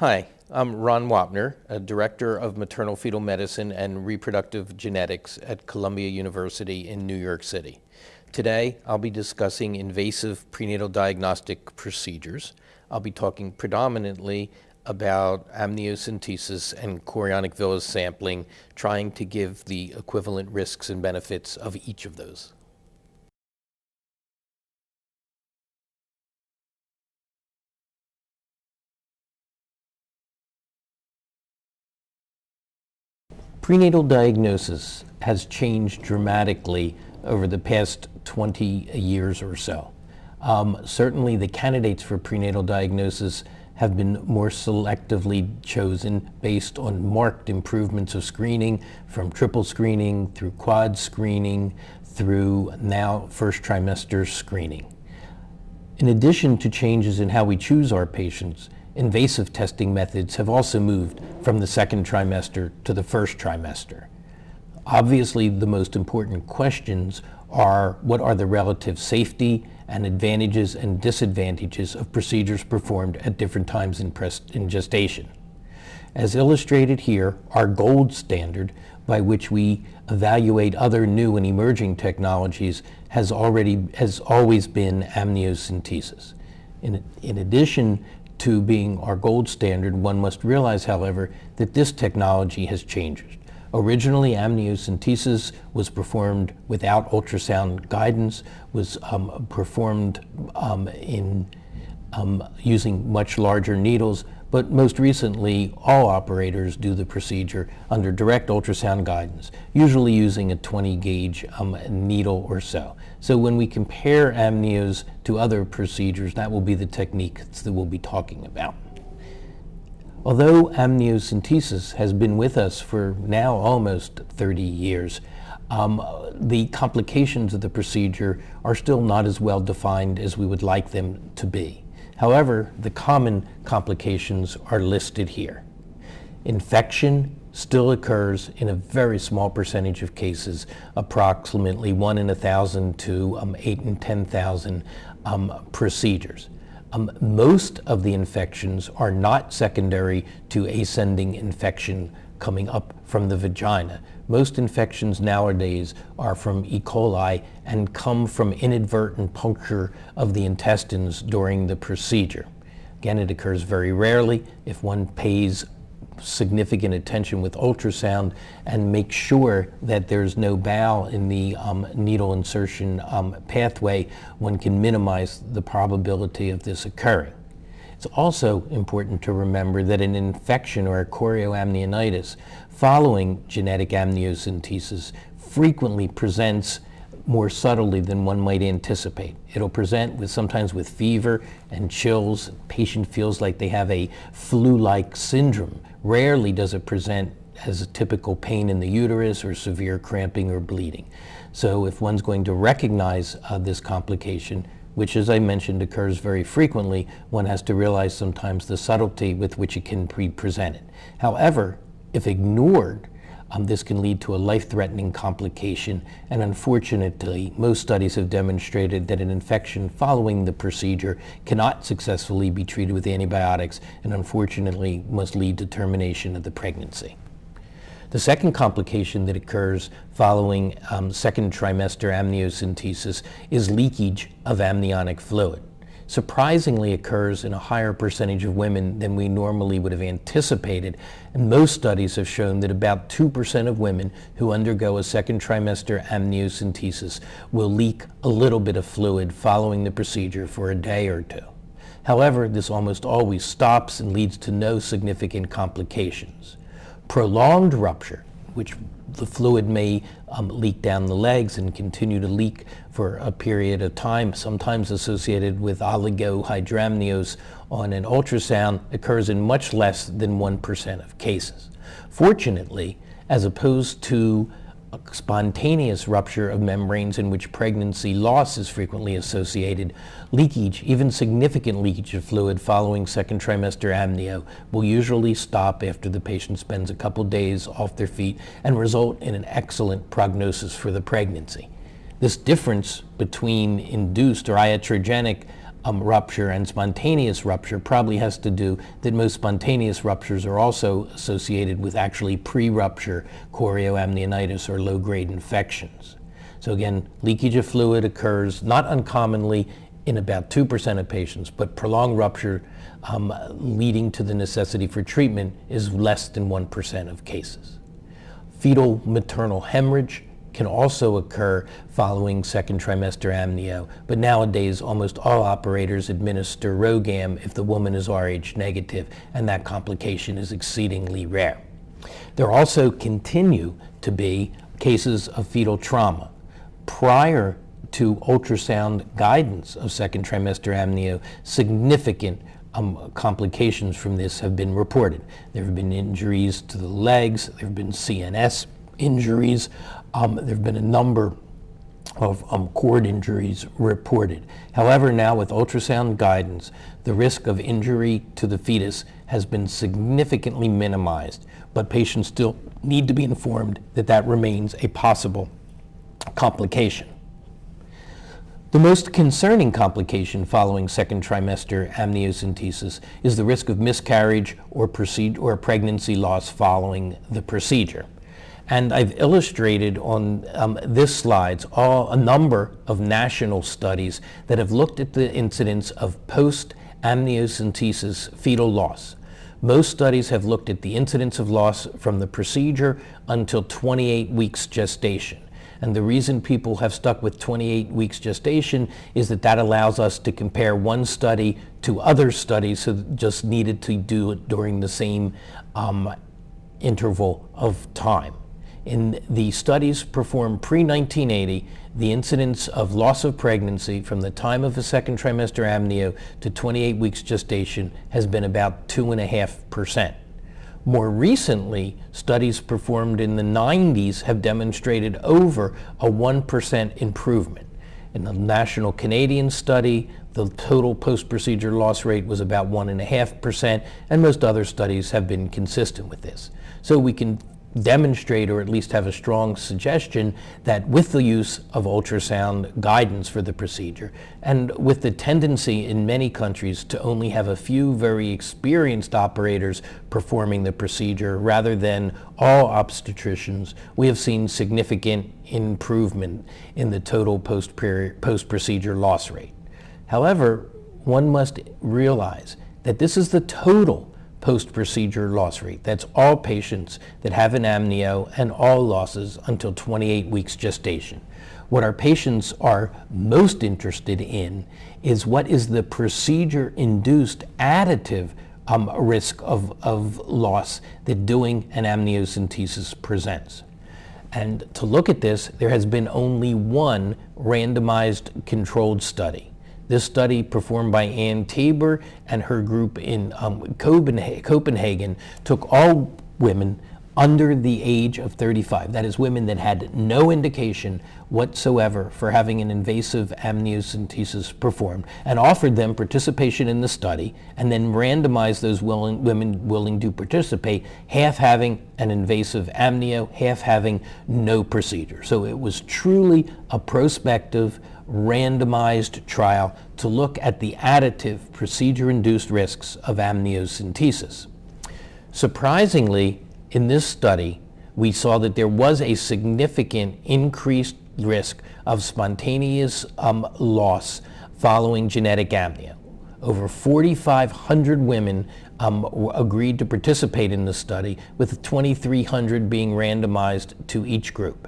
Hi, I'm Ron Wapner, a Director of Maternal Fetal Medicine and Reproductive Genetics at Columbia University in New York City. Today, I'll be discussing invasive prenatal diagnostic procedures. I'll be talking predominantly about amniocentesis and chorionic villus sampling, trying to give the equivalent risks and benefits of each of those. Prenatal diagnosis has changed dramatically over the past 20 years or so. Certainly the candidates for prenatal diagnosis have been more selectively chosen based on marked improvements of screening, from triple screening through quad screening through now first trimester screening. In addition to changes in how we choose our patients, invasive testing methods have also moved from the second trimester to the first trimester. Obviously, the most important questions are what are the relative safety and advantages and disadvantages of procedures performed at different times in gestation. As illustrated here, our gold standard by which we evaluate other new and emerging technologies has always been amniocentesis. In addition to being our gold standard, one must realize, however, that this technology has changed. Originally, amniocentesis was performed without ultrasound guidance, was performed using much larger needles, but most recently, all operators do the procedure under direct ultrasound guidance, usually using a 20 gauge needle or so. So when we compare amnios to other procedures, that will be the techniques that we'll be talking about. Although amniocentesis has been with us for now almost 30 years, the complications of the procedure are still not as well defined as we would like them to be. However, the common complications are listed here. Infection still occurs in a very small percentage of cases, approximately 1 in 1,000 to 8 in 10,000 procedures. Most of the infections are not secondary to ascending infection coming up from the vagina. Most infections nowadays are from E. coli and come from inadvertent puncture of the intestines during the procedure. Again, it occurs very rarely. If one pays significant attention with ultrasound and make sure that there's no bowel in the needle insertion pathway, one can minimize the probability of this occurring. It's also important to remember that an infection or a chorioamnionitis following genetic amniocentesis frequently presents more subtly than one might anticipate. It'll present sometimes with fever and chills. The patient feels like they have a flu-like syndrome. Rarely does it present as a typical pain in the uterus or severe cramping or bleeding. So if one's going to recognize this complication, which, as I mentioned, occurs very frequently, one has to realize sometimes the subtlety with which it can be presented. However, if ignored, this can lead to a life-threatening complication, and unfortunately, most studies have demonstrated that an infection following the procedure cannot successfully be treated with antibiotics, and unfortunately must lead to termination of the pregnancy. The second complication that occurs following second trimester amniocentesis is leakage of amniotic fluid. Surprisingly occurs in a higher percentage of women than we normally would have anticipated, and most studies have shown that about 2% of women who undergo a second trimester amniocentesis will leak a little bit of fluid following the procedure for a day or two. However, this almost always stops and leads to no significant complications. Prolonged rupture, which the fluid may leak down the legs and continue to leak for a period of time, sometimes associated with oligohydramnios on an ultrasound, occurs in much less than 1% of cases. Fortunately, as opposed to a spontaneous rupture of membranes in which pregnancy loss is frequently associated, leakage, even significant leakage of fluid following second trimester amnio, will usually stop after the patient spends a couple days off their feet and result in an excellent prognosis for the pregnancy. This difference between induced or iatrogenic rupture and spontaneous rupture probably has to do that most spontaneous ruptures are also associated with actually pre-rupture chorioamnionitis or low-grade infections. So again, leakage of fluid occurs not uncommonly in about 2% of patients, but prolonged rupture leading to the necessity for treatment is less than 1% of cases. Fetal maternal hemorrhage can also occur following second trimester amnio, but nowadays almost all operators administer RhoGAM if the woman is Rh negative, and that complication is exceedingly rare. There also continue to be cases of fetal trauma. Prior to ultrasound guidance of second trimester amnio, significant complications from this have been reported. There have been injuries to the legs, there have been CNS injuries, there have been a number of cord injuries reported. However, now with ultrasound guidance, the risk of injury to the fetus has been significantly minimized, but patients still need to be informed that that remains a possible complication. The most concerning complication following second trimester amniocentesis is the risk of miscarriage or pregnancy loss following the procedure. And I've illustrated on this slide a number of national studies that have looked at the incidence of post-amniocentesis fetal loss. Most studies have looked at the incidence of loss from the procedure until 28 weeks gestation. And the reason people have stuck with 28 weeks gestation is that that allows us to compare one study to other studies, so just needed to do it during the same interval of time. In the studies performed pre-1980, the incidence of loss of pregnancy from the time of a second trimester amnio to 28 weeks gestation has been about 2.5%. More recently, studies performed in the 90s have demonstrated over a 1% improvement. In the National Canadian study, the total post-procedure loss rate was about 1.5%, and most other studies have been consistent with this. So we can demonstrate, or at least have a strong suggestion, that with the use of ultrasound guidance for the procedure, and with the tendency in many countries to only have a few very experienced operators performing the procedure rather than all obstetricians, we have seen significant improvement in the total post-procedure loss rate. However, one must realize that this is the total post-procedure loss rate. That's all patients that have an amnio and all losses until 28 weeks gestation. What our patients are most interested in is what is the procedure-induced additive risk of loss that doing an amniocentesis presents. And to look at this, there has been only one randomized controlled study. This study, performed by Ann Tabor and her group in Copenhagen, took all women under the age of 35, that is, women that had no indication whatsoever for having an invasive amniocentesis performed, and offered them participation in the study, and then randomized those women willing to participate, half having an invasive amnio, half having no procedure. So it was truly a prospective, randomized trial to look at the additive procedure-induced risks of amniocentesis. Surprisingly, in this study, we saw that there was a significant increased risk of spontaneous loss following genetic amnio. Over 4,500 women agreed to participate in the study, with 2,300 being randomized to each group.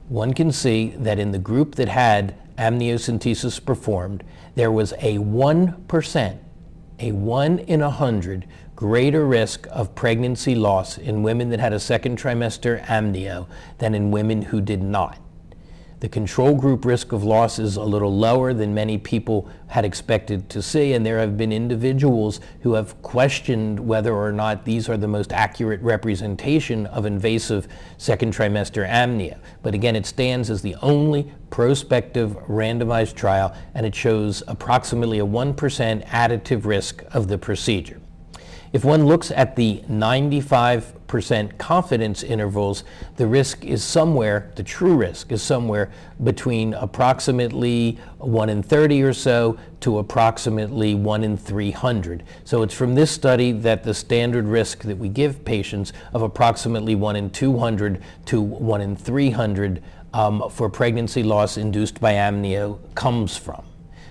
One can see that in the group that had amniocentesis performed, there was a 1%, a 1 in 100 greater risk of pregnancy loss in women that had a second trimester amnio than in women who did not. The control group risk of loss is a little lower than many people had expected to see, and there have been individuals who have questioned whether or not these are the most accurate representation of invasive second trimester amnio. But again, it stands as the only prospective randomized trial, and it shows approximately a 1% additive risk of the procedure. If one looks at the 95% 95% confidence intervals, the risk is somewhere, the true risk is somewhere between approximately 1 in 30 or so to approximately 1 in 300. So it's from this study that the standard risk that we give patients of approximately 1 in 200 to 1 in 300 for pregnancy loss induced by amnio comes from.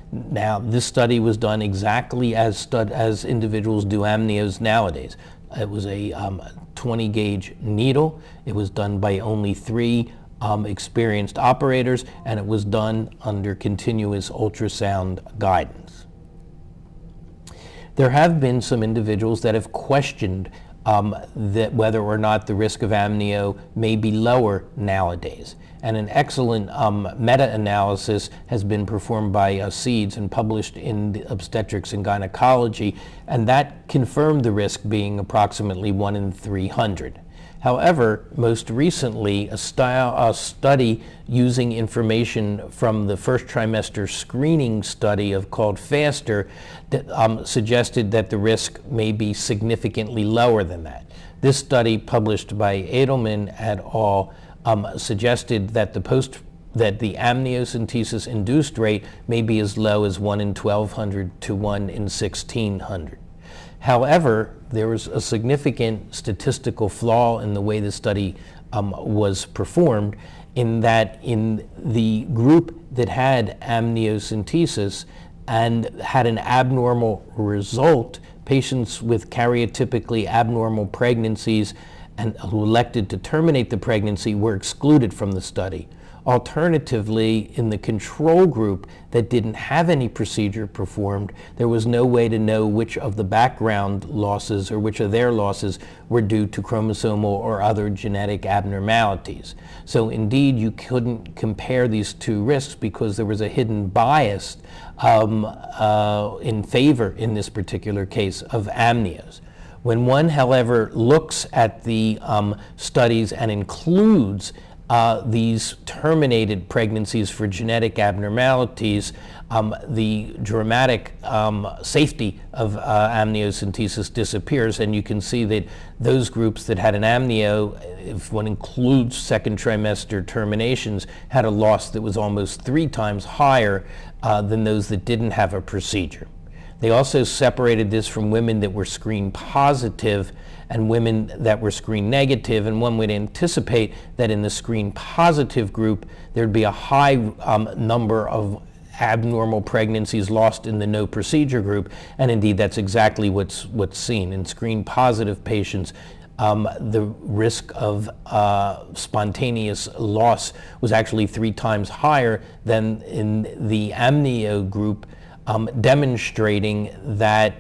Now, this study was done exactly as individuals do amnios nowadays. It was a 20 gauge needle. It was done by only 3 experienced operators, and it was done under continuous ultrasound guidance. There have been some individuals that have questioned that whether or not the risk of amnio may be lower nowadays. And an excellent meta-analysis has been performed by Seeds and published in the Obstetrics and Gynecology, and that confirmed the risk being approximately 1 in 300. However, most recently, a study using information from the first trimester screening study called FASTER suggested that the risk may be significantly lower than that. This study, published by Edelman et al., suggested that the amniocentesis induced rate may be as low as 1 in 1,200 to 1 in 1,600. However, there was a significant statistical flaw in the way the study was performed, in that in the group that had amniocentesis and had an abnormal result, patients with karyotypically abnormal pregnancies and who elected to terminate the pregnancy were excluded from the study. Alternatively, in the control group that didn't have any procedure performed, there was no way to know which of the background losses or which of their losses were due to chromosomal or other genetic abnormalities. So indeed, you couldn't compare these two risks because there was a hidden bias in favor, in this particular case, of amnios. When one, however, looks at the studies and includes these terminated pregnancies for genetic abnormalities, the dramatic safety of amniocentesis disappears, and you can see that those groups that had an amnio, if one includes second trimester terminations, had a loss that was almost 3 times higher than those that didn't have a procedure. They also separated this from women that were screen positive and women that were screen negative, and one would anticipate that in the screen positive group there'd be a high number of abnormal pregnancies lost in the no procedure group, and indeed that's exactly what's seen. In screen positive patients, the risk of spontaneous loss was actually 3 times higher than in the amnio group, demonstrating that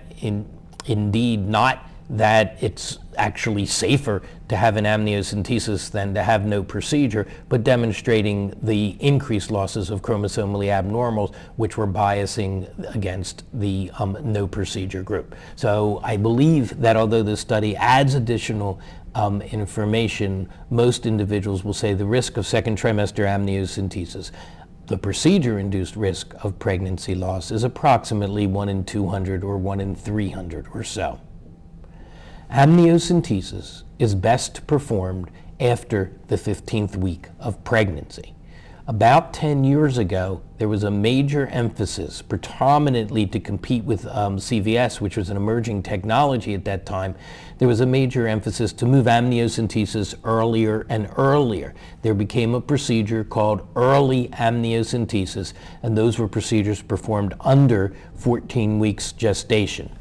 indeed not that it's actually safer to have an amniocentesis than to have no procedure, but demonstrating the increased losses of chromosomally abnormals, which were biasing against the no procedure group. So I believe that although this study adds additional information, most individuals will say the risk of second trimester amniocentesis, the procedure-induced risk of pregnancy loss, is approximately 1 in 200 or 1 in 300 or so. Amniocentesis is best performed after the 15th week of pregnancy. About 10 years ago, there was a major emphasis, predominantly to compete with CVS, which was an emerging technology at that time. There was a major emphasis to move amniocentesis earlier and earlier. There became a procedure called early amniocentesis, and those were procedures performed under 14 weeks gestation.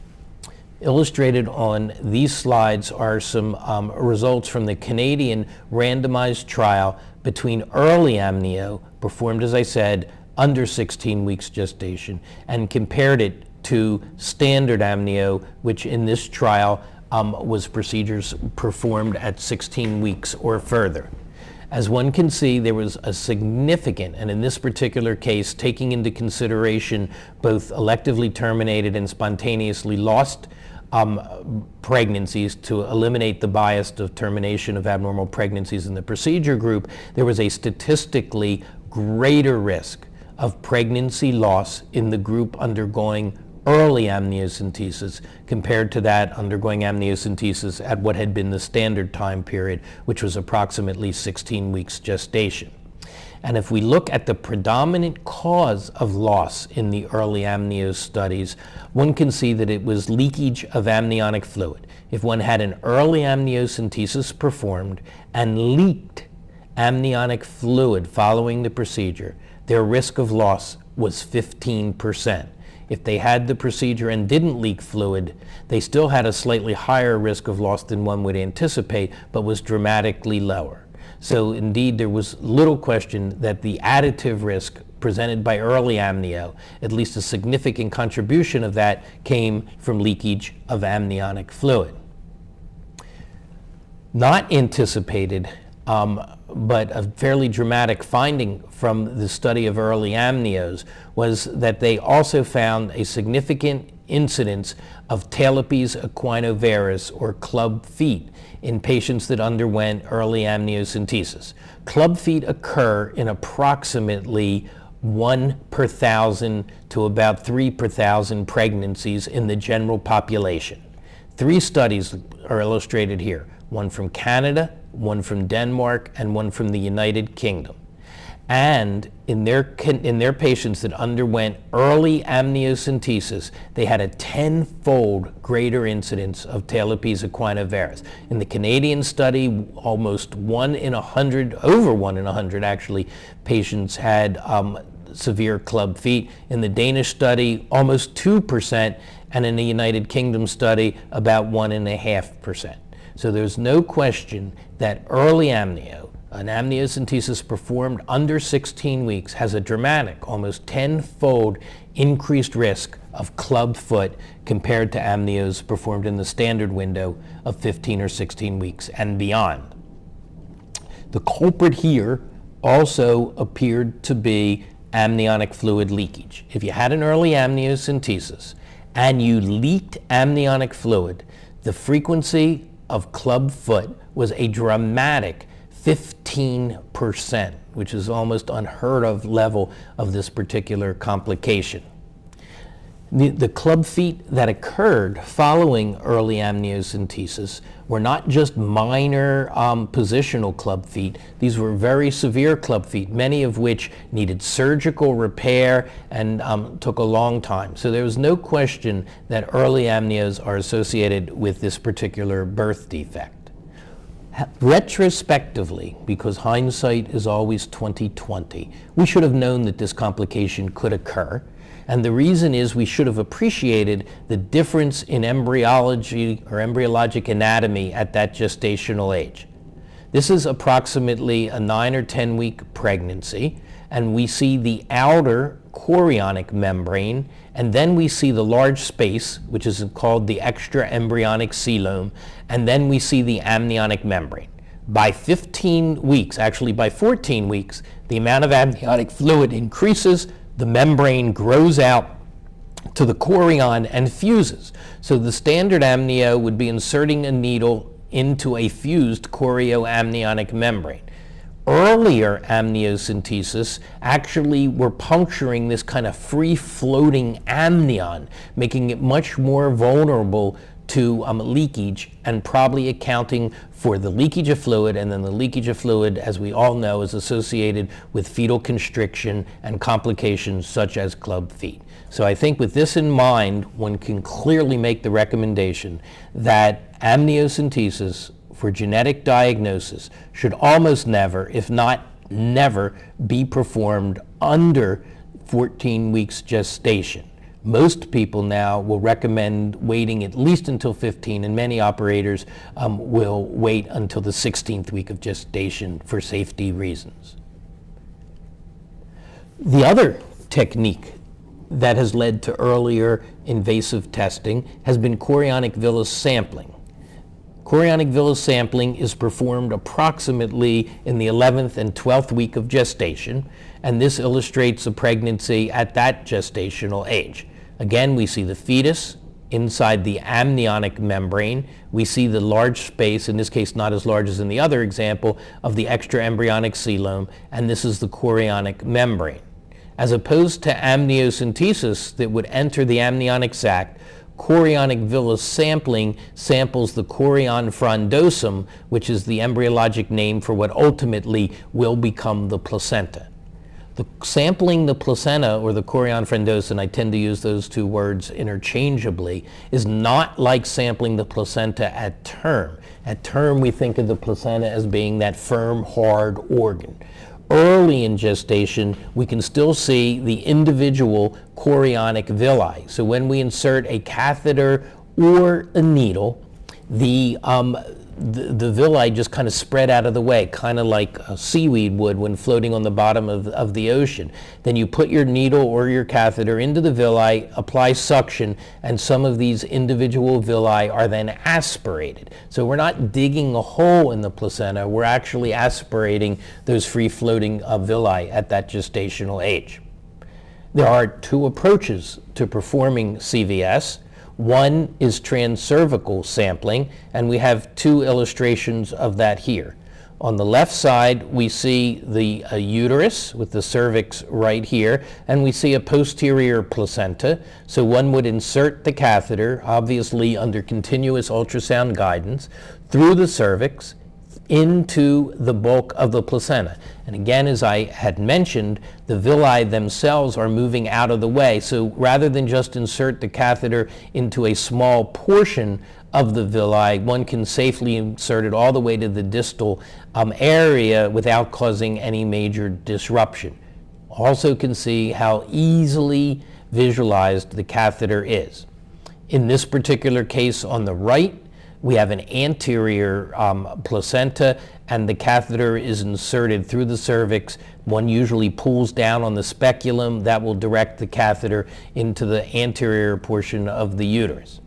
Illustrated on these slides are some results from the Canadian randomized trial between early amnio, performed, as I said, under 16 weeks gestation, and compared it to standard amnio, which in this trial was procedures performed at 16 weeks or further. As one can see, there was a significant, and in this particular case, taking into consideration both electively terminated and spontaneously lost pregnancies to eliminate the bias of termination of abnormal pregnancies in the procedure group, there was a statistically greater risk of pregnancy loss in the group undergoing early amniocentesis compared to that undergoing amniocentesis at what had been the standard time period, which was approximately 16 weeks gestation. And if we look at the predominant cause of loss in the early amnio studies, one can see that it was leakage of amniotic fluid. If one had an early amniocentesis performed and leaked amniotic fluid following the procedure, their risk of loss was 15%. If they had the procedure and didn't leak fluid, they still had a slightly higher risk of loss than one would anticipate, but was dramatically lower. So indeed, there was little question that the additive risk presented by early amnio, at least a significant contribution of that, came from leakage of amniotic fluid. Not anticipated, but a fairly dramatic finding from the study of early amnios was that they also found a significant incidence of Talipes Equinovarus, or club feet, in patients that underwent early amniocentesis. Club feet occur in approximately 1 per 1,000 to about 3 per 1,000 pregnancies in the general population. 3 studies are illustrated here, one from Canada, one from Denmark, and one from the United Kingdom. And in their patients that underwent early amniocentesis, they had a 10-fold greater incidence of Talipes equinovarus. In the Canadian study, almost 1 in 100, over 1 in 100 actually, patients had severe club feet. In the Danish study, almost 2%, and in the United Kingdom study, about 1.5%. So there's no question that early amnio, an amniocentesis performed under 16 weeks, has a dramatic, almost 10-fold increased risk of club foot compared to amnios performed in the standard window of 15 or 16 weeks and beyond. The culprit here also appeared to be amniotic fluid leakage. If you had an early amniocentesis and you leaked amniotic fluid, the frequency of club foot was a dramatic 15%, which is almost unheard of level of this particular complication. The club feet that occurred following early amniocentesis were not just minor positional club feet. These were very severe club feet, many of which needed surgical repair and took a long time. So there was no question that early amnios are associated with this particular birth defect. Retrospectively, because hindsight is always 20/20, we should have known that this complication could occur. And the reason is we should have appreciated the difference in embryology or embryologic anatomy at that gestational age. This is approximately a 9 or 10 week pregnancy, and we see the outer chorionic membrane, and then we see the large space, which is called the extra embryonic coelom, and then we see the amniotic membrane. By 15 weeks, actually by 14 weeks, the amount of amniotic fluid increases, the membrane grows out to the chorion and fuses. So the standard amnio would be inserting a needle into a fused chorioamniotic membrane. Earlier amniocentesis actually were puncturing this kind of free-floating amnion, making it much more vulnerable to leakage, and probably accounting for the leakage of fluid, and then the leakage of fluid, as we all know, is associated with fetal constriction and complications such as club feet. So I think with this in mind, one can clearly make the recommendation that amniocentesis for genetic diagnosis should almost never, if not never, be performed under 14 weeks gestation. Most people now will recommend waiting at least until 15, and many operators will wait until the 16th week of gestation for safety reasons. The other technique that has led to earlier invasive testing has been chorionic villus sampling. Chorionic villus sampling is performed approximately in the 11th and 12th week of gestation, and this illustrates a pregnancy at that gestational age. Again, we see the fetus inside the amniotic membrane. We see the large space, in this case not as large as in the other example, of the extra embryonic coelom, and this is the chorionic membrane. As opposed to amniocentesis that would enter the amniotic sac, chorionic villus sampling samples the chorion frondosum, which is the embryologic name for what ultimately will become the placenta. Sampling the placenta, or the chorion frondosum, I tend to use those two words interchangeably, is not like sampling the placenta at term. At term, we think of the placenta as being that firm, hard organ. Early in gestation, we can still see the individual chorionic villi. So when we insert a catheter or a needle, the villi just kind of spread out of the way, kind of like a seaweed would when floating on the bottom of the ocean. Then you put your needle or your catheter into the villi, apply suction, and some of these individual villi are then aspirated. So we're not digging a hole in the placenta, we're actually aspirating those free-floating villi at that gestational age. There are two approaches to performing CVS. One is transcervical sampling, and we have two illustrations of that here. On the left side, we see the uterus with the cervix right here, and we see a posterior placenta. So one would insert the catheter, obviously under continuous ultrasound guidance, through the cervix into the bulk of the placenta. And again, as I had mentioned, the villi themselves are moving out of the way. So rather than just insert the catheter into a small portion of the villi, one can safely insert it all the way to the distal area without causing any major disruption. Also can see how easily visualized the catheter is. In this particular case on the right, we have an anterior placenta, and the catheter is inserted through the cervix. One usually pulls down on the speculum. That will direct the catheter into the anterior portion of the uterus.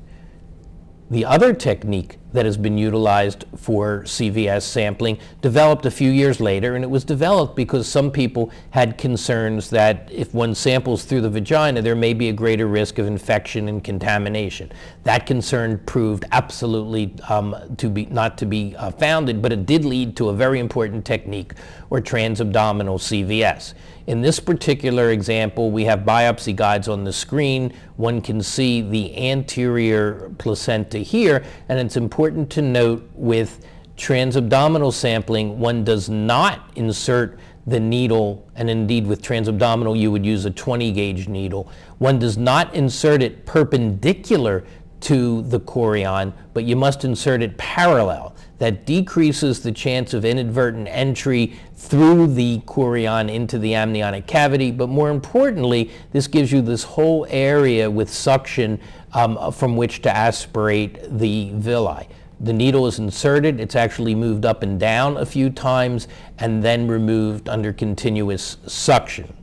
The other technique that has been utilized for CVS sampling developed a few years later, and it was developed because some people had concerns that if one samples through the vagina, there may be a greater risk of infection and contamination. That concern proved absolutely not to be founded, but it did lead to a very important technique, or transabdominal CVS. In this particular example, we have biopsy guides on the screen. One can see the anterior placenta here, and it's important to note with transabdominal sampling, one does not insert the needle, and indeed with transabdominal you would use a 20 gauge needle. One does not insert it perpendicular to the chorion, but you must insert it parallel. That decreases the chance of inadvertent entry through the chorion into the amniotic cavity, but more importantly, this gives you this whole area with suction from which to aspirate the villi. The needle is inserted, it's actually moved up and down a few times, and then removed under continuous suction.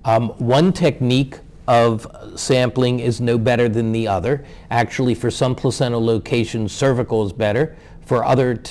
One technique of sampling is no better than the other. Actually, for some placental locations, cervical is better. For other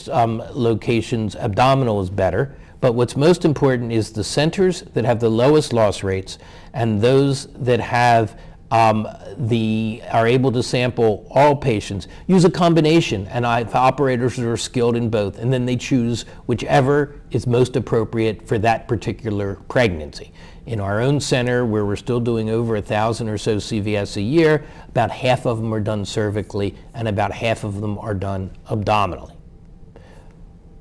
locations, abdominal is better. But what's most important is the centers that have the lowest loss rates and those that have are able to sample all patients use a combination, and operators are skilled in both, and then they choose whichever is most appropriate for that particular pregnancy. In our own center, where we're still doing over 1,000 or so CVS a year, about half of them are done cervically and about half of them are done abdominally.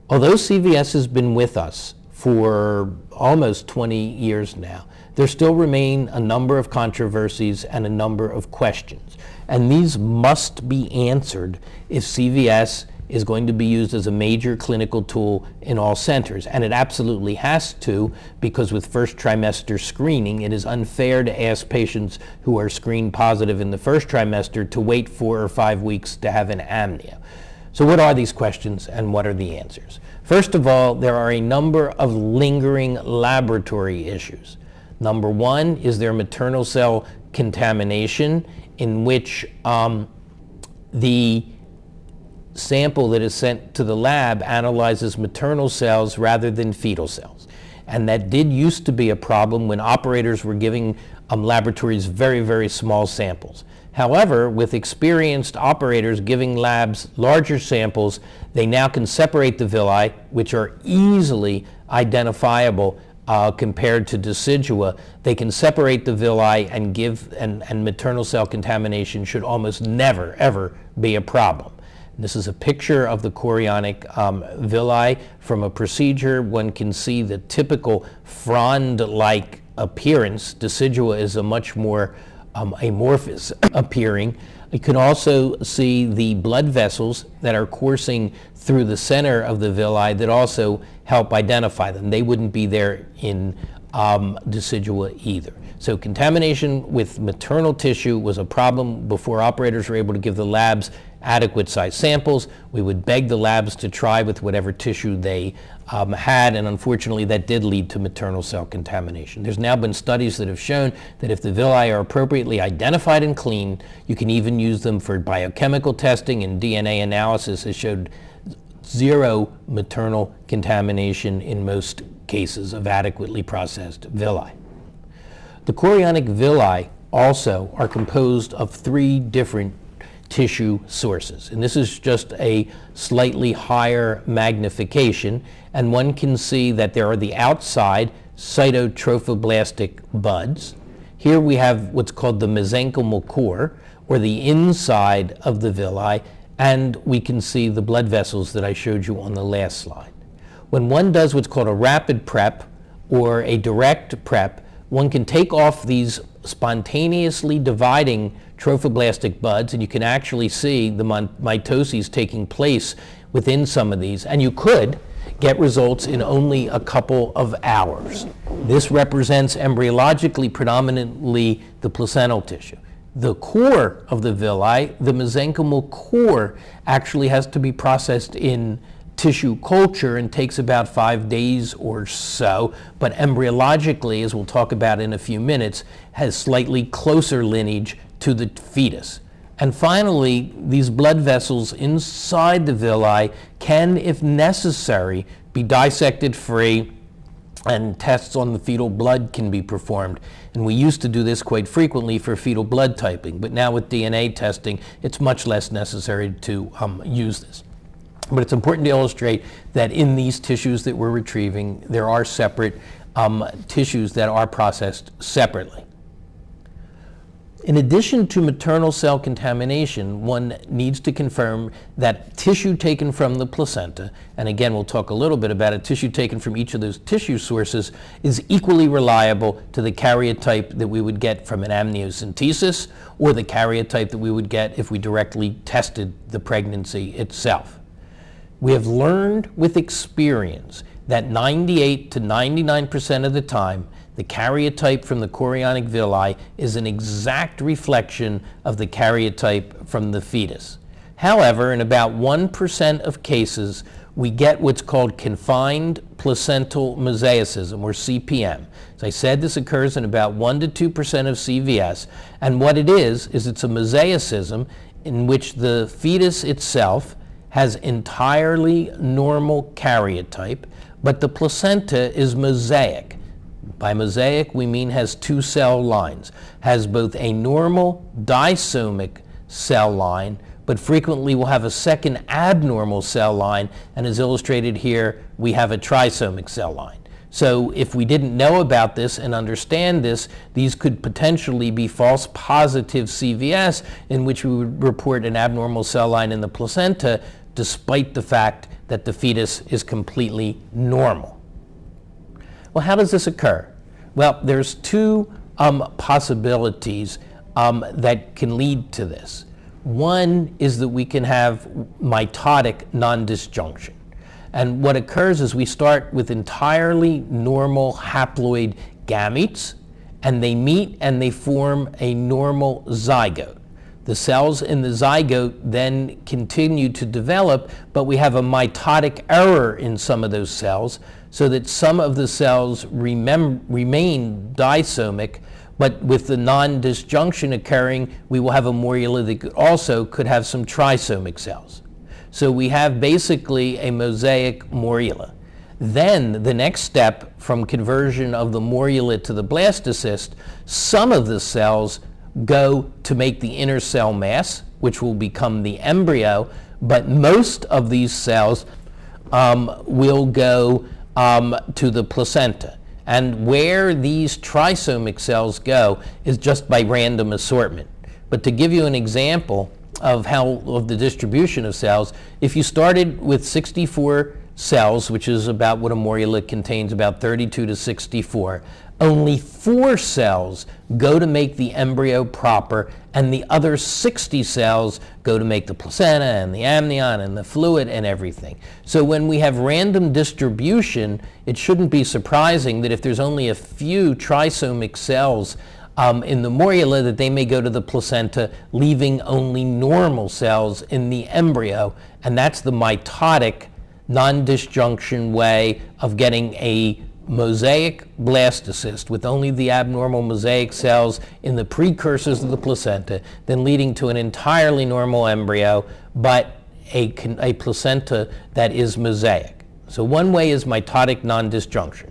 Although CVS has been with us for almost 20 years now, there still remain a number of controversies and a number of questions. And these must be answered if CVS is going to be used as a major clinical tool in all centers. And it absolutely has to, because with first trimester screening, it is unfair to ask patients who are screened positive in the first trimester to wait 4 or 5 weeks to have an amnio. So what are these questions and what are the answers? First of all, there are a number of lingering laboratory issues. Number one, is there maternal cell contamination in which the sample that is sent to the lab analyzes maternal cells rather than fetal cells. And that did used to be a problem when operators were giving laboratories very, very small samples. However, with experienced operators giving labs larger samples, they now can separate the villi, which are easily identifiable compared to decidua, they can separate the villi and and maternal cell contamination should almost never, ever be a problem. This is a picture of the chorionic villi from a procedure. One can see the typical frond-like appearance. Decidua is a much more amorphous appearing. You can also see the blood vessels that are coursing through the center of the villi that also help identify them. They wouldn't be there in decidua either. So contamination with maternal tissue was a problem before operators were able to give the labs adequate size samples. We would beg the labs to try with whatever tissue they had, and unfortunately that did lead to maternal cell contamination. There's now been studies that have shown that if the villi are appropriately identified and cleaned, you can even use them for biochemical testing, and DNA analysis has showed zero maternal contamination in most cases of adequately processed villi. The chorionic villi also are composed of 3 different tissue sources, and this is just a slightly higher magnification, and one can see that there are the outside cytotrophoblastic buds. Here we have what's called the mesenchymal core, or the inside of the villi, and we can see the blood vessels that I showed you on the last slide. When one does what's called a rapid prep or a direct prep, one can take off these spontaneously dividing trophoblastic buds, and you can actually see the mitoses taking place within some of these, and you could get results in only a couple of hours. This represents embryologically predominantly the placental tissue. The core of the villi, the mesenchymal core, actually has to be processed in tissue culture and takes about 5 days or so, but embryologically, as we'll talk about in a few minutes, has slightly closer lineage to the fetus. And finally, these blood vessels inside the villi can, if necessary, be dissected free, and tests on the fetal blood can be performed. And we used to do this quite frequently for fetal blood typing, but now with DNA testing, it's much less necessary to use this. But it's important to illustrate that in these tissues that we're retrieving, there are separate tissues that are processed separately. In addition to maternal cell contamination, one needs to confirm that tissue taken from the placenta, and again we'll talk a little bit about it, tissue taken from each of those tissue sources is equally reliable to the karyotype that we would get from an amniocentesis or the karyotype that we would get if we directly tested the pregnancy itself. We have learned with experience that 98 to 99% of the time, the karyotype from the chorionic villi is an exact reflection of the karyotype from the fetus. However, in about 1% of cases, we get what's called confined placental mosaicism, or CPM. As I said, this occurs in about 1 to 2% of CVS, and what it is it's a mosaicism in which the fetus itself has entirely normal karyotype, but the placenta is mosaic. By mosaic, we mean has 2 cell lines, has both a normal disomic cell line, but frequently will have a second abnormal cell line, and as illustrated here, we have a trisomic cell line. So if we didn't know about this and understand this, these could potentially be false positive CVS, in which we would report an abnormal cell line in the placenta, despite the fact that the fetus is completely normal. Well, how does this occur? Well, there's 2 possibilities that can lead to this. One is that we can have mitotic non-disjunction. And what occurs is we start with entirely normal haploid gametes, and they meet and they form a normal zygote. The cells in the zygote then continue to develop, but we have a mitotic error in some of those cells, so that some of the cells remain disomic, but with the non-disjunction occurring, we will have a morula that also could have some trisomic cells. So we have basically a mosaic morula. Then the next step from conversion of the morula to the blastocyst, some of the cells go to make the inner cell mass, which will become the embryo, but most of these cells will go to the placenta. And where these trisomic cells go is just by random assortment. But to give you an example of the distribution of cells, if you started with 64 cells, which is about what a morula contains, about 32 to 64, only 4 cells go to make the embryo proper, and the other 60 cells go to make the placenta and the amnion and the fluid and everything. So when we have random distribution, it shouldn't be surprising that if there's only a few trisomic cells in the morula, that they may go to the placenta, leaving only normal cells in the embryo. And that's the mitotic, non-disjunction way of getting a mosaic blastocyst with only the abnormal mosaic cells in the precursors of the placenta, then leading to an entirely normal embryo, but a placenta that is mosaic. So one way is mitotic non-disjunction.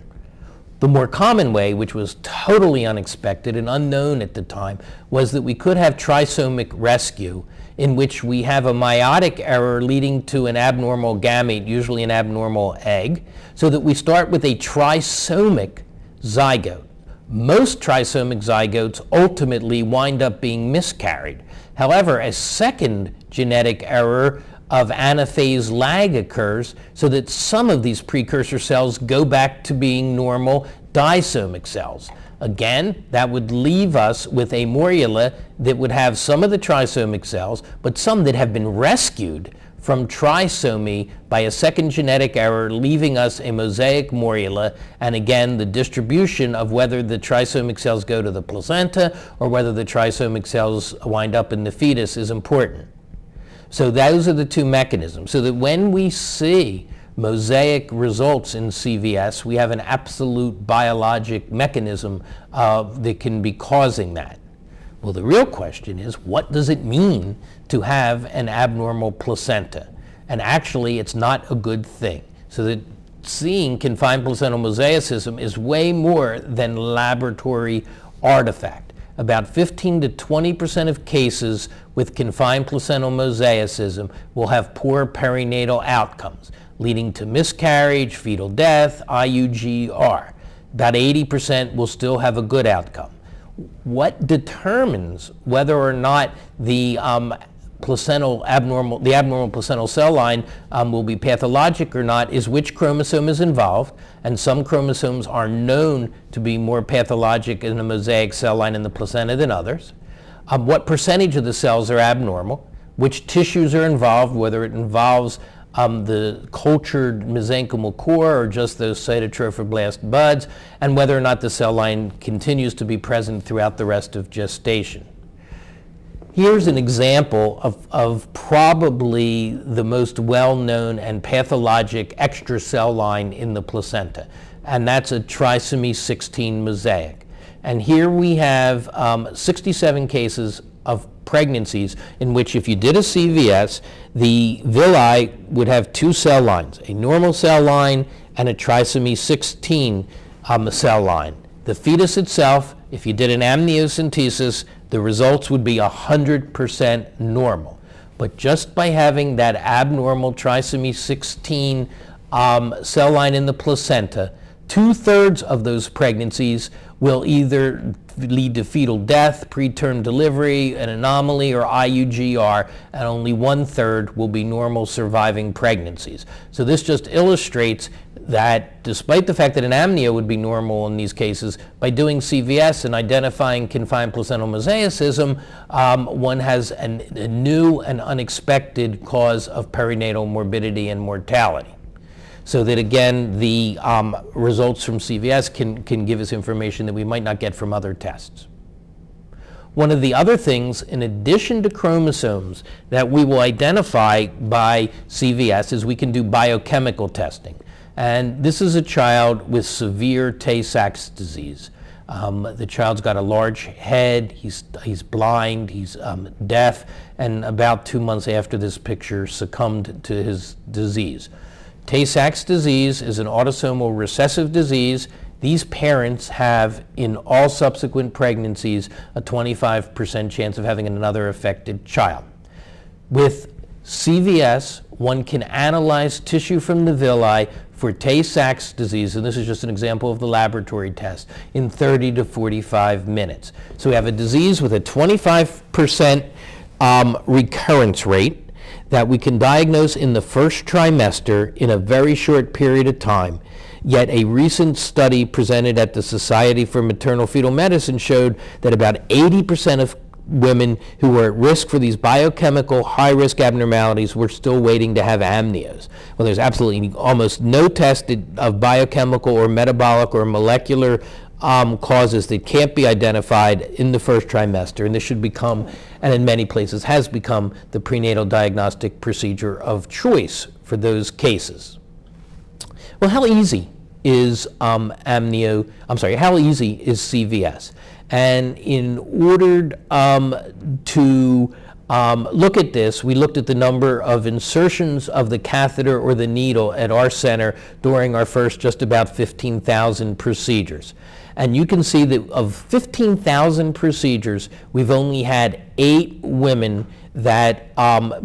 The more common way, which was totally unexpected and unknown at the time, was that we could have trisomic rescue, in which we have a meiotic error leading to an abnormal gamete, usually an abnormal egg, so that we start with a trisomic zygote. Most trisomic zygotes ultimately wind up being miscarried. However, a second genetic error of anaphase lag occurs, so that some of these precursor cells go back to being normal disomic cells. Again, that would leave us with a morula that would have some of the trisomic cells, but some that have been rescued from trisomy by a second genetic error, leaving us a mosaic morula. And again, the distribution of whether the trisomic cells go to the placenta or whether the trisomic cells wind up in the fetus is important. So those are the two mechanisms. So that when we see mosaic results in CVS, we have an absolute biologic mechanism that can be causing that. Well, the real question is, what does it mean to have an abnormal placenta? And actually, it's not a good thing. So that seeing confined placental mosaicism is way more than laboratory artifact. About 15 to 20% of cases with confined placental mosaicism will have poor perinatal outcomes, leading to miscarriage, fetal death, IUGR. About 80% will still have a good outcome. What determines whether or not the abnormal placental cell line will be pathologic or not is which chromosome is involved, and some chromosomes are known to be more pathologic in a mosaic cell line in the placenta than others. What percentage of the cells are abnormal, which tissues are involved, whether it involves the cultured mesenchymal core or just those cytotrophoblast buds, and whether or not the cell line continues to be present throughout the rest of gestation. Here's an example of probably the most well-known and pathologic extracell line in the placenta, and that's a trisomy 16 mosaic. And here we have 67 cases of pregnancies in which, if you did a CVS, the villi would have 2 cell lines, a normal cell line and a trisomy 16 cell line. The fetus itself, if you did an amniocentesis, the results would be 100% normal. But just by having that abnormal trisomy 16 cell line in the placenta, 2/3 of those pregnancies will either lead to fetal death, preterm delivery, an anomaly, or IUGR, and only 1/3 will be normal surviving pregnancies. So this just illustrates that despite the fact that an amnio would be normal in these cases, by doing CVS and identifying confined placental mosaicism, one has a new and unexpected cause of perinatal morbidity and mortality. So that again, the results from CVS can give us information that we might not get from other tests. One of the other things, in addition to chromosomes, that we will identify by CVS is we can do biochemical testing. And this is a child with severe Tay-Sachs disease. The child's got a large head, he's blind, he's deaf, and about 2 months after this picture succumbed to his disease. Tay-Sachs disease is an autosomal recessive disease. These parents have, in all subsequent pregnancies, a 25% chance of having another affected child. With CVS, one can analyze tissue from the villi for Tay-Sachs disease, and this is just an example of the laboratory test, in 30 to 45 minutes. So we have a disease with a 25% recurrence rate that we can diagnose in the first trimester in a very short period of time. Yet a recent study presented at the Society for Maternal Fetal Medicine showed that about 80% of women who were at risk for these biochemical high-risk abnormalities were still waiting to have amnios. Well, there's absolutely almost no test of biochemical or metabolic or molecular causes that can't be identified in the first trimester, and this should become, and in many places has become, the prenatal diagnostic procedure of choice for those cases. Well, how easy is how easy is CVS? And in order to look at this, we looked at the number of insertions of the catheter or the needle at our center during our first just about 15,000 procedures. And you can see that of 15,000 procedures, we've only had 8 women that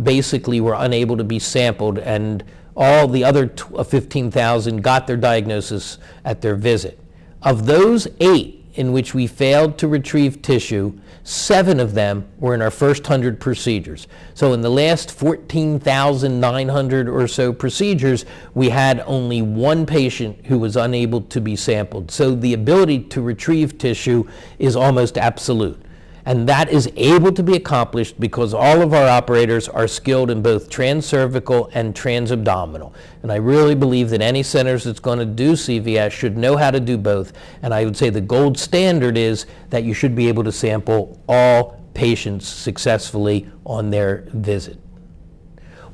basically were unable to be sampled, and all the other 15,000 got their diagnosis at their visit. Of those 8 in which we failed to retrieve tissue, 7 of them were in our first 100 procedures. So in the last 14,900 or so procedures, we had only 1 patient who was unable to be sampled. So the ability to retrieve tissue is almost absolute. And that is able to be accomplished because all of our operators are skilled in both transcervical and transabdominal. And I really believe that any centers that's going to do CVS should know how to do both. And I would say the gold standard is that you should be able to sample all patients successfully on their visit.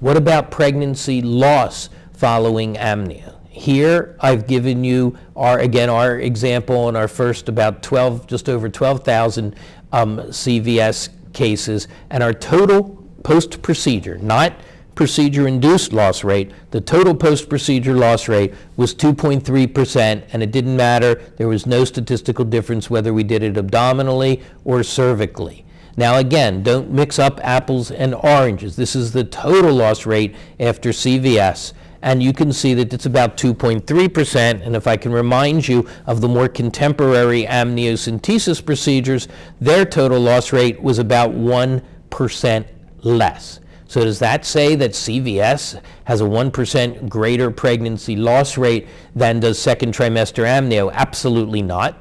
What about pregnancy loss following amnio? Here I've given you our example in our first about just over 12,000 CVS cases, and our total post-procedure, not procedure-induced loss rate, the total post-procedure loss rate was 2.3%, and it didn't matter. There was no statistical difference whether we did it abdominally or cervically. Now again, don't mix up apples and oranges. This is the total loss rate after CVS. And you can see that it's about 2.3%, and if I can remind you of the more contemporary amniocentesis procedures, their total loss rate was about 1% less. So does that say that CVS has a 1% greater pregnancy loss rate than does second trimester amnio? Absolutely not,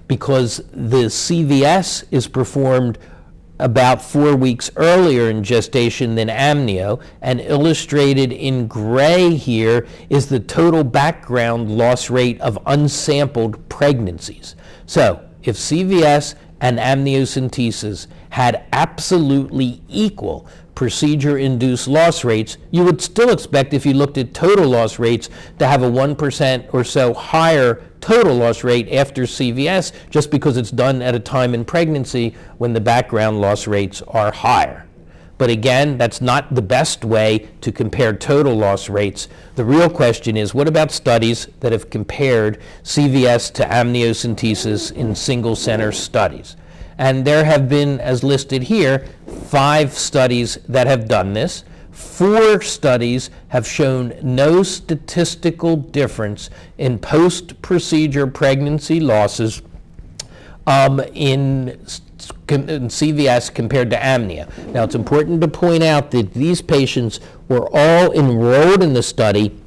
because the CVS is performed about 4 weeks earlier in gestation than amnio, and illustrated in gray here is the total background loss rate of unsampled pregnancies. So if CVS and amniocentesis had absolutely equal procedure-induced loss rates, you would still expect, if you looked at total loss rates, to have a 1% or so higher total loss rate after CVS, just because it's done at a time in pregnancy when the background loss rates are higher. But again, that's not the best way to compare total loss rates. The real question is, what about studies that have compared CVS to amniocentesis in single center studies? And there have been, as listed here, 5 studies that have done this. 4 studies have shown no statistical difference in post-procedure pregnancy losses in CVS compared to amnio. Now, it's important to point out that these patients were all enrolled in the study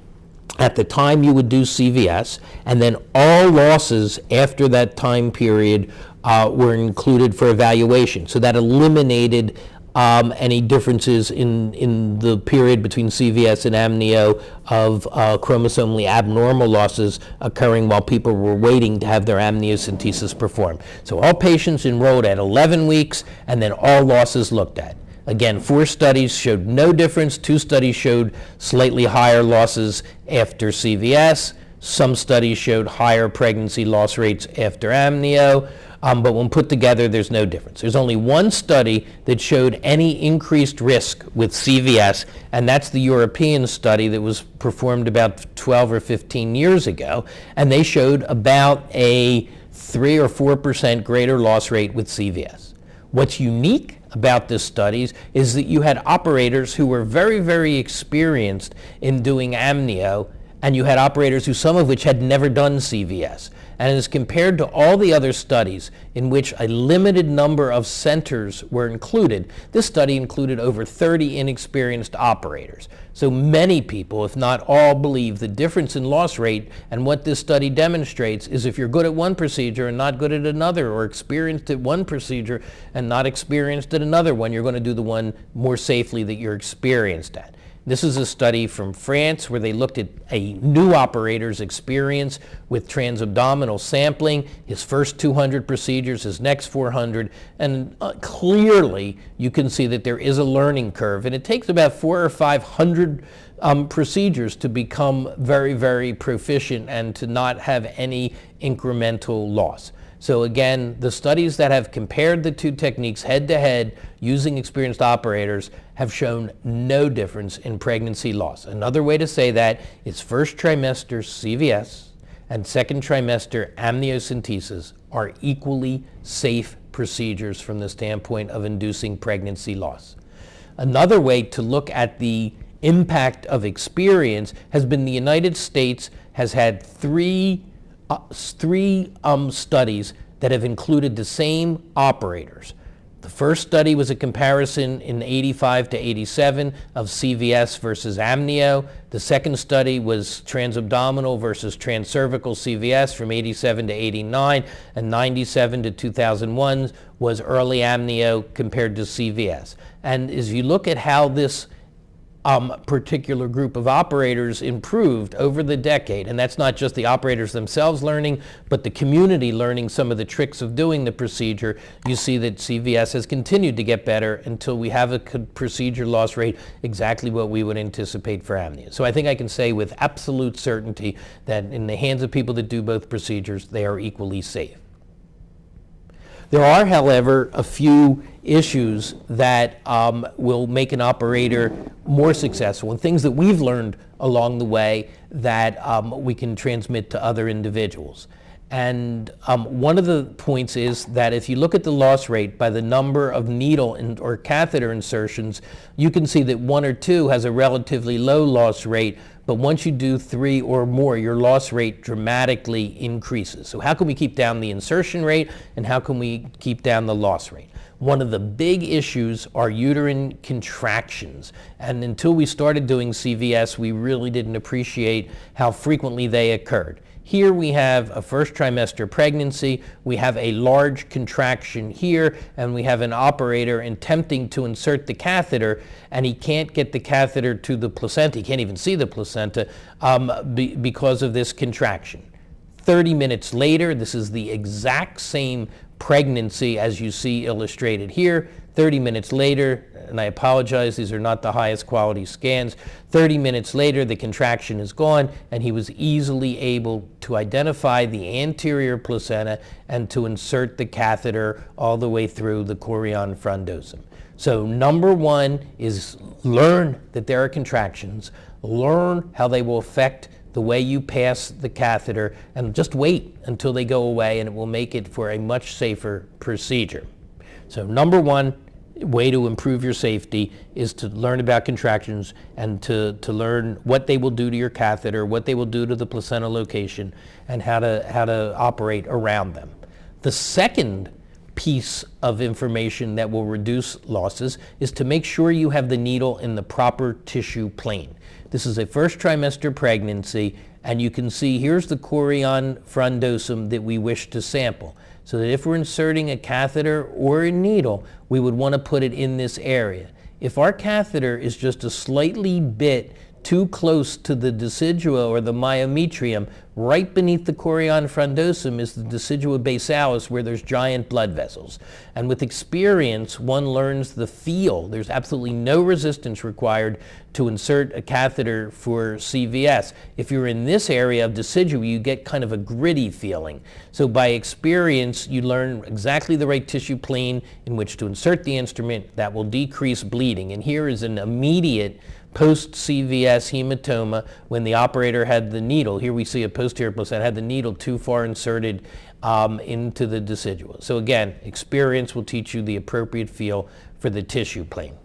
at the time you would do CVS, and then all losses after that time period were included for evaluation. So that eliminated any differences in the period between CVS and amnio of chromosomally abnormal losses occurring while people were waiting to have their amniocentesis performed. So all patients enrolled at 11 weeks, and then all losses looked at. Again, 4 studies showed no difference. 2 studies showed slightly higher losses after CVS. Some studies showed higher pregnancy loss rates after amnio. But when put together, there's no difference. There's only 1 study that showed any increased risk with CVS, and that's the European study that was performed about 12 or 15 years ago, and they showed about a 3 or 4% greater loss rate with CVS. What's unique about this studies is that you had operators who were very, very experienced in doing amnio, and you had operators who some of which had never done CVS. And as compared to all the other studies in which a limited number of centers were included, this study included over 30 inexperienced operators. So many people, if not all, believe the difference in loss rate, and what this study demonstrates is if you're good at one procedure and not good at another, or experienced at one procedure and not experienced at another one, you're going to do the one more safely that you're experienced at. This is a study from France where they looked at a new operator's experience with transabdominal sampling, his first 200 procedures, his next 400, and clearly you can see that there is a learning curve, and it takes about 400 or 500 procedures to become very, very proficient and to not have any incremental loss. So again, the studies that have compared the two techniques head-to-head using experienced operators have shown no difference in pregnancy loss. Another way to say that is first trimester CVS and second trimester amniocentesis are equally safe procedures from the standpoint of inducing pregnancy loss. Another way to look at the impact of experience has been the United States has had three studies that have included the same operators. The first study was a comparison in 85 to 87 of CVS versus Amnio. The second study was transabdominal versus transcervical CVS from 87 to 89, and 97 to 2001 was early Amnio compared to CVS. And as you look at how this particular group of operators improved over the decade, and that's not just the operators themselves learning, but the community learning some of the tricks of doing the procedure, you see that CVS has continued to get better until we have a procedure loss rate exactly what we would anticipate for Amnio. So I think I can say with absolute certainty that in the hands of people that do both procedures, they are equally safe. There are, however, a few issues that will make an operator more successful, and things that we've learned along the way that we can transmit to other individuals. And one of the points is that if you look at the loss rate by the number of needle or catheter insertions, you can see that 1 or 2 has a relatively low loss rate, but once you do 3 or more, your loss rate dramatically increases. So how can we keep down the insertion rate, and how can we keep down the loss rate? One of the big issues are uterine contractions, and until we started doing CVS, we really didn't appreciate how frequently they occurred. Here we have a first trimester pregnancy, we have a large contraction here, and we have an operator attempting to insert the catheter, and he can't get the catheter to the placenta, he can't even see the placenta because of this contraction. 30 minutes later, this is the exact same pregnancy as you see illustrated here. 30 minutes later, and I apologize, these are not the highest quality scans. 30 minutes later, the contraction is gone, and he was easily able to identify the anterior placenta and to insert the catheter all the way through the chorion frondosum. So number one is learn that there are contractions, learn how they will affect the way you pass the catheter, and just wait until they go away, and it will make it for a much safer procedure. So number one way to improve your safety is to learn about contractions and to learn what they will do to your catheter, what they will do to the placental location, and how to operate around them. The second piece of information that will reduce losses is to make sure you have the needle in the proper tissue plane. This is a first trimester pregnancy, and you can see here's the chorion frondosum that we wish to sample. So that if we're inserting a catheter or a needle, we would want to put it in this area. If our catheter is just a slightly bit too close to the decidua or the myometrium, right beneath the chorion frondosum is the decidua basalis, where there's giant blood vessels. And with experience, one learns the feel. There's absolutely no resistance required to insert a catheter for CVS. If you're in this area of decidua, you get kind of a gritty feeling. So by experience, you learn exactly the right tissue plane in which to insert the instrument that will decrease bleeding. And here is an immediate post-CVS hematoma when the operator had the needle. Here we see a posterior placenta had the needle too far inserted into the decidua. So again, experience will teach you the appropriate feel for the tissue plane.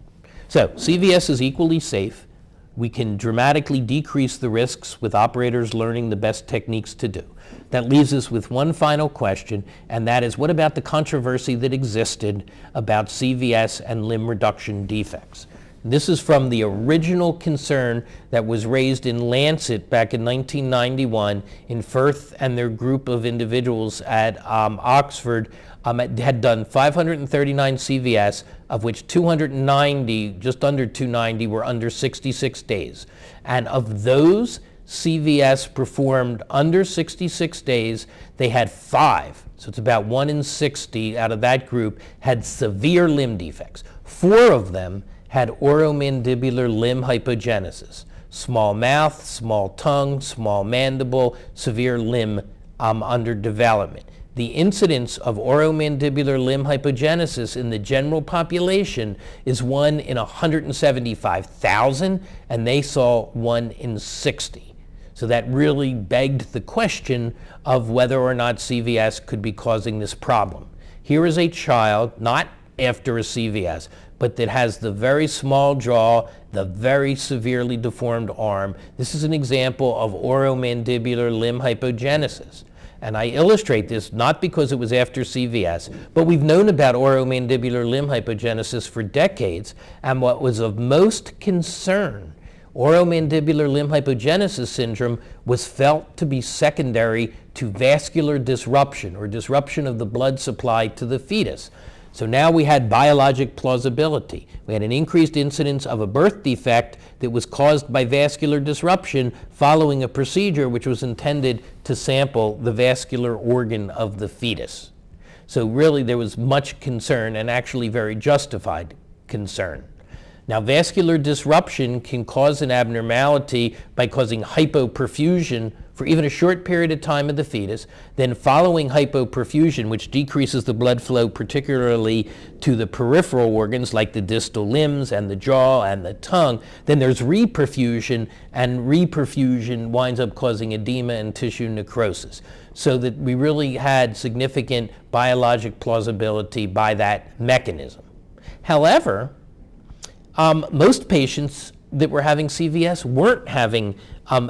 So CVS is equally safe. we can dramatically decrease the risks with operators learning the best techniques to do. That leaves us with one final question, and that is, what about the controversy that existed about CVS and limb reduction defects? This is from the original concern that was raised in Lancet back in 1991 in Firth and their group of individuals at Oxford had done 539 CVS, of which 290, just under 290, were under 66 days. And of those CVS performed under 66 days, they had 5, so it's about 1 in 60 out of that group, had severe limb defects. 4 of them had oromandibular limb hypogenesis, small mouth, small tongue, small mandible, severe limb under development. The incidence of oromandibular limb hypogenesis in the general population is 1 in 175,000, and they saw 1 in 60. So that really begged the question of whether or not CVS could be causing this problem. Here is a child, not after a CVS, but that has the very small jaw, the very severely deformed arm. This is an example of oromandibular limb hypogenesis. And I illustrate this not because it was after CVS, but we've known about oromandibular limb hypogenesis for decades, and what was of most concern, oromandibular limb hypogenesis syndrome, was felt to be secondary to vascular disruption or disruption of the blood supply to the fetus. So now we had biologic plausibility. We had an increased incidence of a birth defect that was caused by vascular disruption following a procedure which was intended to sample the vascular organ of the fetus. So really there was much concern, and actually very justified concern. Now, vascular disruption can cause an abnormality by causing hypoperfusion for even a short period of time of the fetus. Then following hypoperfusion, which decreases the blood flow particularly to the peripheral organs like the distal limbs and the jaw and the tongue, then there's reperfusion, and reperfusion winds up causing edema and tissue necrosis. So that we really had significant biologic plausibility by that mechanism. However, most patients that were having CVS weren't having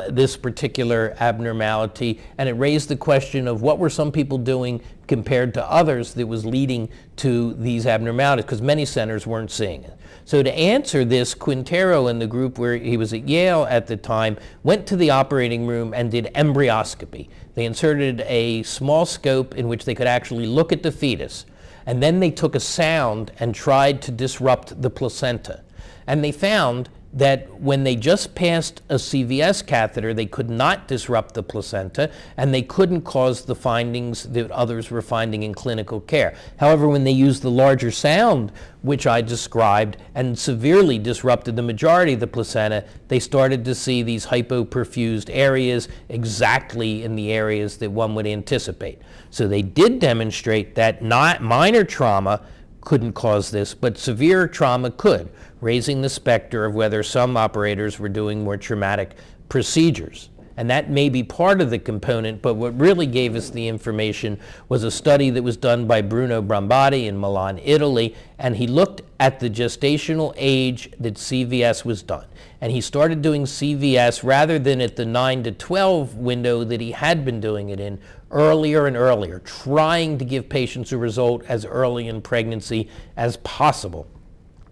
this particular abnormality, and it raised the question of what were some people doing compared to others that was leading to these abnormalities, because many centers weren't seeing it. So to answer this, Quintero and the group where he was at Yale at the time went to the operating room and did embryoscopy. They inserted a small scope in which they could actually look at the fetus, and then they took a sound and tried to disrupt the placenta. And they found that when they just passed a CVS catheter, they could not disrupt the placenta, and they couldn't cause the findings that others were finding in clinical care. However, when they used the larger sound, which I described, and severely disrupted the majority of the placenta, they started to see these hypoperfused areas exactly in the areas that one would anticipate. So they did demonstrate that not minor trauma couldn't cause this, but severe trauma could, raising the specter of whether some operators were doing more traumatic procedures. And that may be part of the component, but what really gave us the information was a study that was done by Bruno Brambati in Milan, Italy, and he looked at the gestational age that CVS was done. And he started doing CVS rather than at the 9 to 12 window that he had been doing it in, earlier and earlier, trying to give patients a result as early in pregnancy as possible.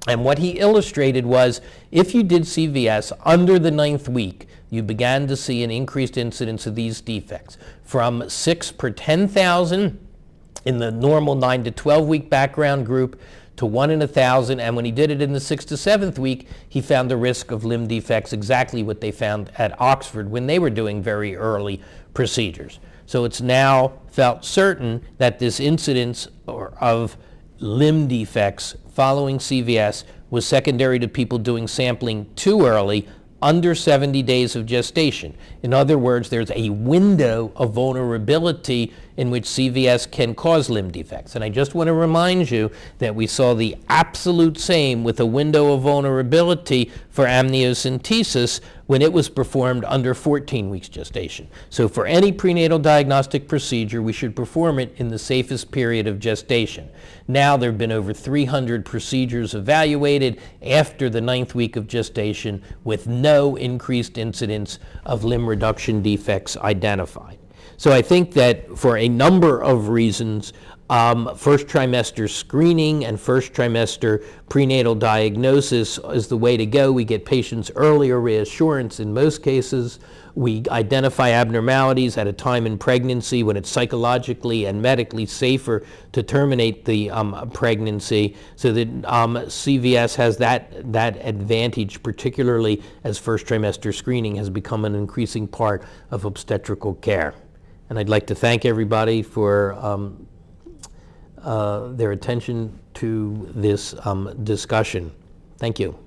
And what he illustrated was, if you did CVS under the 9th week, you began to see an increased incidence of these defects, from 6 per 10,000 in the normal 9 to 12 week background group to 1 in 1,000. And when he did it in the 6th to 7th week, he found the risk of limb defects exactly what they found at Oxford when they were doing very early procedures. So it's now felt certain that this incidence of limb defects following CVS was secondary to people doing sampling too early, under 70 days of gestation. In other words, there's a window of vulnerability in which CVS can cause limb defects. And I just want to remind you that we saw the absolute same with a window of vulnerability for amniocentesis when it was performed under 14 weeks gestation. So for any prenatal diagnostic procedure, we should perform it in the safest period of gestation. Now there have been over 300 procedures evaluated after the 9th week of gestation with no increased incidence of limb reduction defects identified. So I think that for a number of reasons, first trimester screening and first trimester prenatal diagnosis is the way to go. We get patients earlier reassurance in most cases. We identify abnormalities at a time in pregnancy when it's psychologically and medically safer to terminate the pregnancy, so that CVS has that advantage, particularly as first trimester screening has become an increasing part of obstetrical care. And I'd like to thank everybody for their attention to this discussion. Thank you.